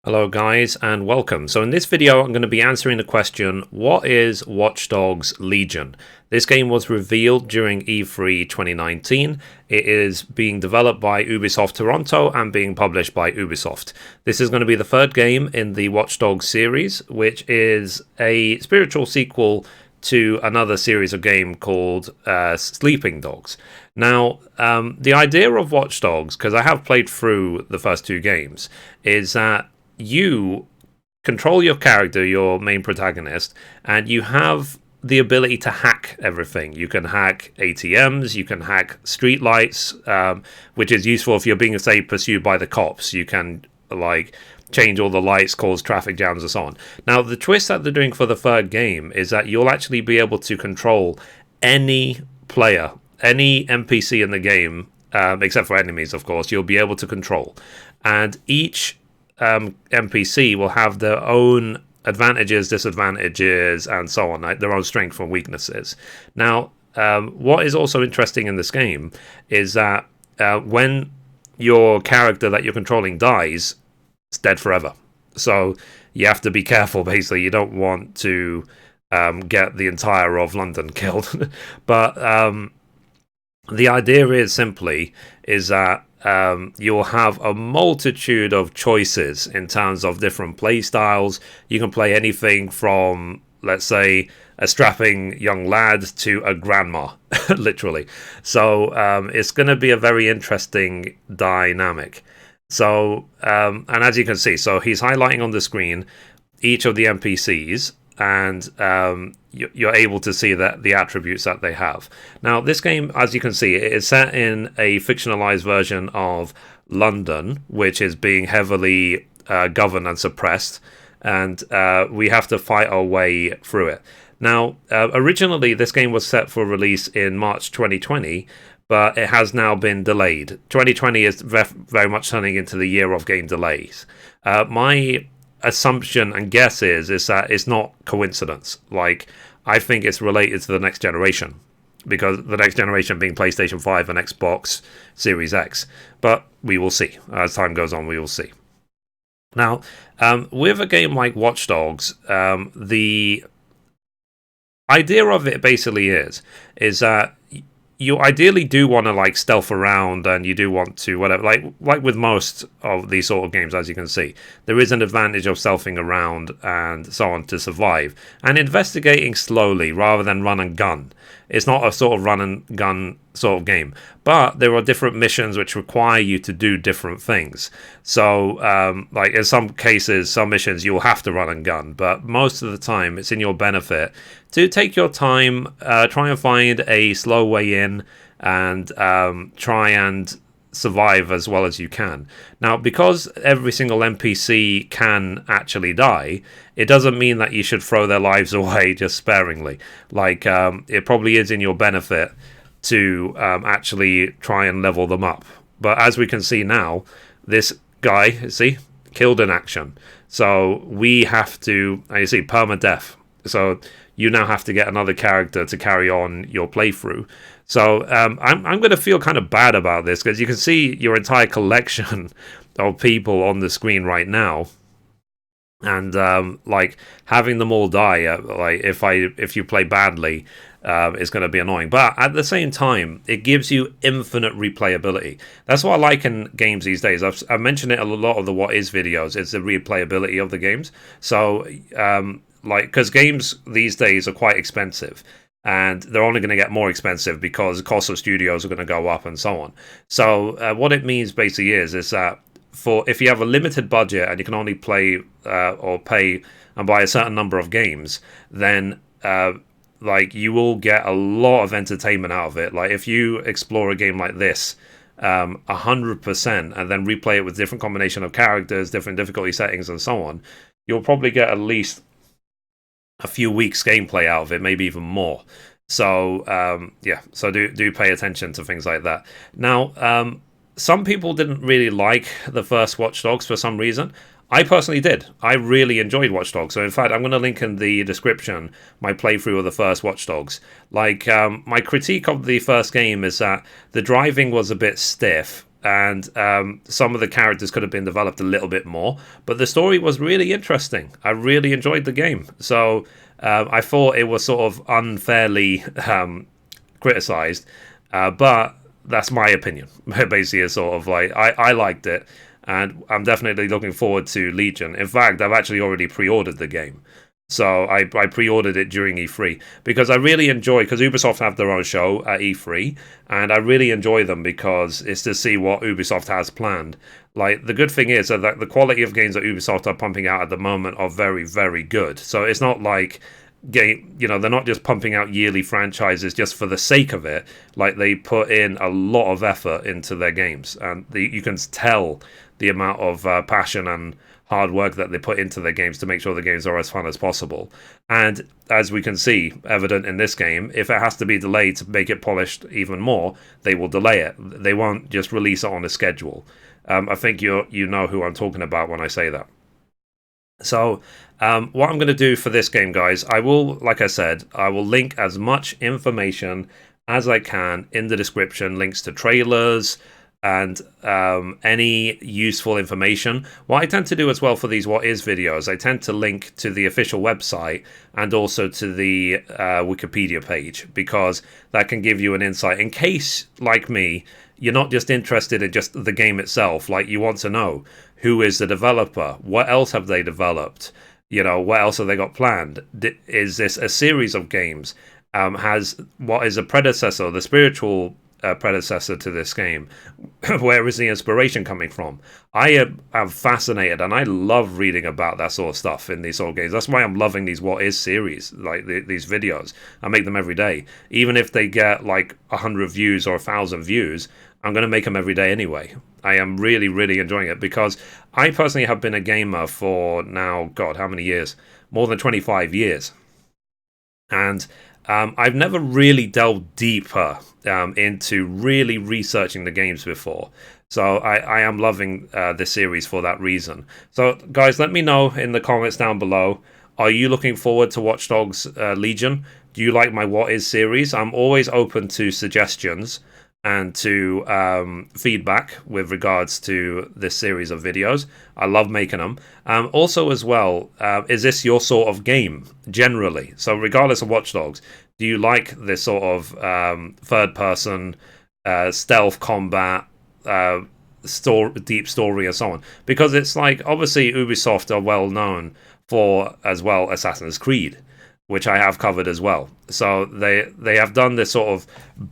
Hello guys and welcome. So in this video I'm going to be answering the question, what is Watch Dogs Legion? This game was revealed during E3 2019. It is being developed by Ubisoft Toronto and being published by Ubisoft. This is going to be the third game in the Watch Dogs series, which is a spiritual sequel to another series of game called Sleeping Dogs. Now, the idea of Watch Dogs, because I have played through the first two games, is that you control your character, your main protagonist, and you have the ability to hack everything. You can hack ATMs, you can hack streetlights, which is useful if you're being, say, pursued by the cops. You can, like, change all the lights, cause traffic jams, and so on. Now, the twist that they're doing for the third game is that you'll actually be able to control any player, any NPC in the game, except for enemies, of course, you'll be able to control. And each NPC will have their own advantages, disadvantages, and so on, like their own strengths and weaknesses. Now, what is also interesting in this game is that when your character that you're controlling dies, it's dead forever. So you have to be careful, basically. You don't want to get the entire of London killed. But the idea is that you'll have a multitude of choices in terms of different play styles. You can play anything from, let's say, a strapping young lad to a grandma, literally. So it's going to be a very interesting dynamic. So, and as you can see, so he's highlighting on the screen each of the NPCs, and you're able to see that the attributes that they have. Now, this game, as you can see, it is set in a fictionalized version of London, which is being heavily governed and suppressed, and we have to fight our way through it. Now, originally, this game was set for release in March 2020, but it has now been delayed. 2020 is very much turning into the year of game delays. My assumption and guess is that it's not coincidence. Like, I think it's related to the next generation, because the next generation being PlayStation 5 and Xbox Series X. But we will see. As time goes on, we will see. Now, with a game like Watch Dogs, the idea of it basically is that you ideally do want to, like, stealth around, and you do want to whatever, like with most of these sort of games. As you can see, there is an advantage of stealthing around and so on to survive, and investigating slowly rather than run and gun. It's not a sort of run and gun sort of game, but there are different missions which require you to do different things. So like in some cases, some missions you'll have to run and gun, but most of the time it's in your benefit to take your time, try and find a slow way in, and try and survive as well as you can. Now, because every single NPC can actually die, it doesn't mean that you should throw their lives away just sparingly. Like, it probably is in your benefit to actually try and level them up. But as we can see now, this guy, see, killed in action. So we have to, and you see, permadeath. So you now have to get another character to carry on your playthrough. So I'm going to feel kind of bad about this, because you can see your entire collection of people on the screen right now, and like having them all die, like if you play badly, is going to be annoying. But at the same time, it gives you infinite replayability. That's what I like in games these days. I've mentioned it a lot of the What Is videos. It's the replayability of the games. So like, because games these days are quite expensive, and they're only going to get more expensive because the cost of studios are going to go up and so on. So what it means basically is that if you have a limited budget and you can only play or pay and buy a certain number of games, then like, you will get a lot of entertainment out of it. Like, if you explore a game like this 100% and then replay it with different combination of characters, different difficulty settings, and so on, you'll probably get at least a few weeks gameplay out of it, maybe even more. So yeah, so do pay attention to things like that. Now, some people didn't really like the first Watch Dogs for some reason. I personally did. I really enjoyed Watch Dogs. So in fact, I'm going to link in the description my playthrough of the first Watch Dogs. Like, my critique of the first game is that the driving was a bit stiff, and some of the characters could have been developed a little bit more, but the story was really interesting. I really enjoyed the game, so I thought it was sort of unfairly criticized, but that's my opinion. Basically, it's sort of like I liked it, and I'm definitely looking forward to Legion. In fact, I've actually already pre-ordered the game. So I pre-ordered it during E3 because I really enjoy, because Ubisoft have their own show at E3, and I really enjoy them because it's to see what Ubisoft has planned. Like, the good thing is that the quality of games that Ubisoft are pumping out at the moment are very, very good. So it's not like they're not just pumping out yearly franchises just for the sake of it. Like, they put in a lot of effort into their games, and you can tell the amount of passion and hard work that they put into their games to make sure the games are as fun as possible. And as we can see, evident in this game, if it has to be delayed to make it polished even more, they will delay it. They won't just release it on a schedule. I think you know who I'm talking about when I say that. So what I'm going to do for this game, guys, I will, like I said, I will link as much information as I can in the description, links to trailers, and any useful information. What I tend to do as well for these What Is videos, I tend to link to the official website and also to the Wikipedia page, because that can give you an insight in case, like me, you're not just interested in just the game itself. Like, you want to know who is the developer, what else have they developed, what else have they got planned, is this a series of games, has what is a predecessor, the spiritual predecessor to this game, where is the inspiration coming from? I am fascinated, and I love reading about that sort of stuff in these sort of games. That's why I'm loving these What Is series, like these videos. I make them every day, even if they get like 100 views or 1,000 views. I'm going to make them every day anyway. I am really, really enjoying it, because I personally have been a gamer for now, God, how many years? More than 25 years. And I've never really delved deeper into really researching the games before. So I am loving this series for that reason. So, guys, let me know in the comments down below. Are you looking forward to Watch Dogs Legion? Do you like my What Is series? I'm always open to suggestions and to feedback with regards to this series of videos. I love making them. Also, as well, is this your sort of game, generally? So regardless of Watch Dogs, do you like this sort of third-person stealth combat, deep story, and so on? Because it's like, obviously, Ubisoft are well known for, as well, Assassin's Creed, which I have covered as well. So they have done this sort of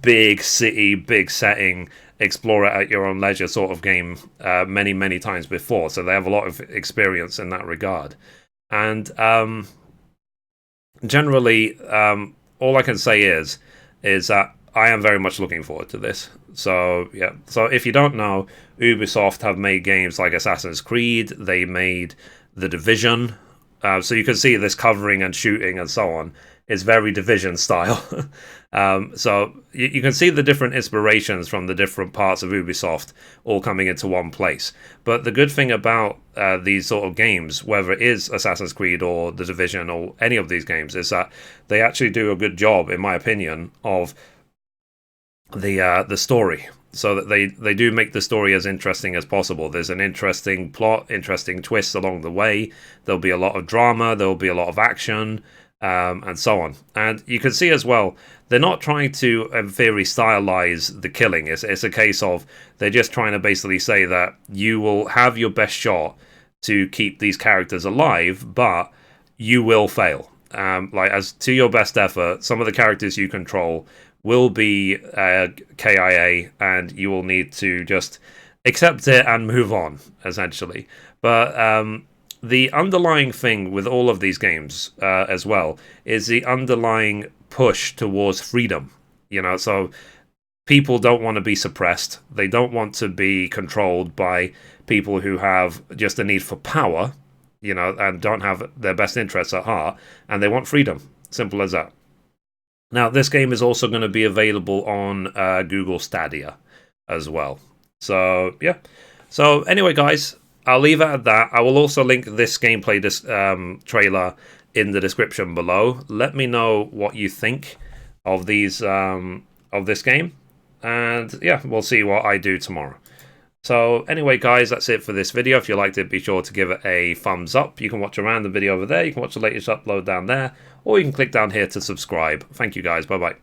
big city, big setting, explore it at your own leisure sort of game many, many times before. So they have a lot of experience in that regard. And generally, all I can say is that I am very much looking forward to this. So, yeah. So if you don't know, Ubisoft have made games like Assassin's Creed. They made The Division. So you can see this covering and shooting and so on is very Division style. So you can see the different inspirations from the different parts of Ubisoft all coming into one place. But the good thing about these sort of games, whether it is Assassin's Creed or The Division or any of these games, is that they actually do a good job, in my opinion, of the story. So that they do make the story as interesting as possible. There's an interesting plot, interesting twists along the way. There'll be a lot of drama. There'll be a lot of action, and so on. And you can see as well, they're not trying to, in theory, stylize the killing. It's a case of they're just trying to basically say that you will have your best shot to keep these characters alive, but you will fail. Like, as to your best effort, some of the characters you control will be KIA, and you will need to just accept it and move on, essentially. But the underlying thing with all of these games as well is the underlying push towards freedom. So people don't want to be suppressed. They don't want to be controlled by people who have just a need for power, and don't have their best interests at heart, and they want freedom. Simple as that. Now, this game is also going to be available on Google Stadia as well. So, yeah. So, anyway, guys, I'll leave it at that. I will also link this gameplay trailer in the description below. Let me know what you think of these of this game. And, yeah, we'll see what I do tomorrow. So anyway, guys, that's it for this video. If you liked it, be sure to give it a thumbs up. You can watch a random video over there. You can watch the latest upload down there, or you can click down here to subscribe. Thank you, guys. Bye-bye.